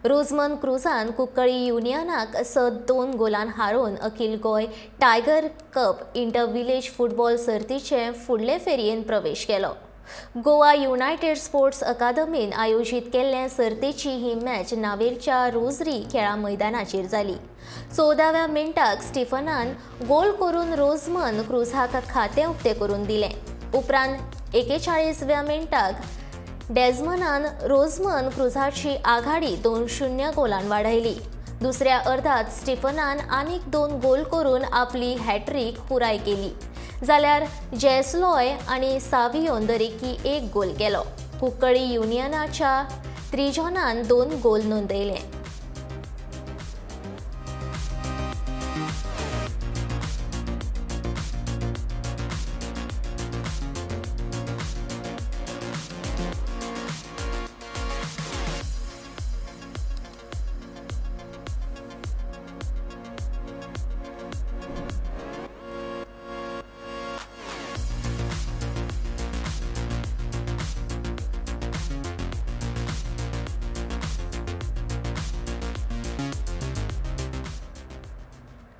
रोजमन क्रुजान Cuncolim युनियनाक 2 Golan हारोवन अखिल गोय tiger cup inter village football सर्तीचे फुडले फेरयेन प्रवेश केलो। गोवा युनायटेड स्पोर्ट्स अकादमीन आयोजीत केल्ले सर्तीची ही मॅच नावेलच्या रोझरी खेळा मैदानाचेर जाली। 14व्या मिनटाक स्टीफनान गोल करून रोजमन क्रुजाक खातें उक्तें करून दिलें। उपरांत 41व्या मिनटाक डेझमनान रोजमन क्रुजाची आघाडी 2-0 गोलान वाडयली। दुसऱ्या अर्धात स्टीफनान आनीक 2 गोल करून आपली हॅट्रिक पुराय केली, जाल्यार जेसलॉय आनी सावियोन दरेकी 1 गोल केलो। कुंकळ्ळी युनियनाच्या त्रिजॉनान 2 गोल नोंदयले।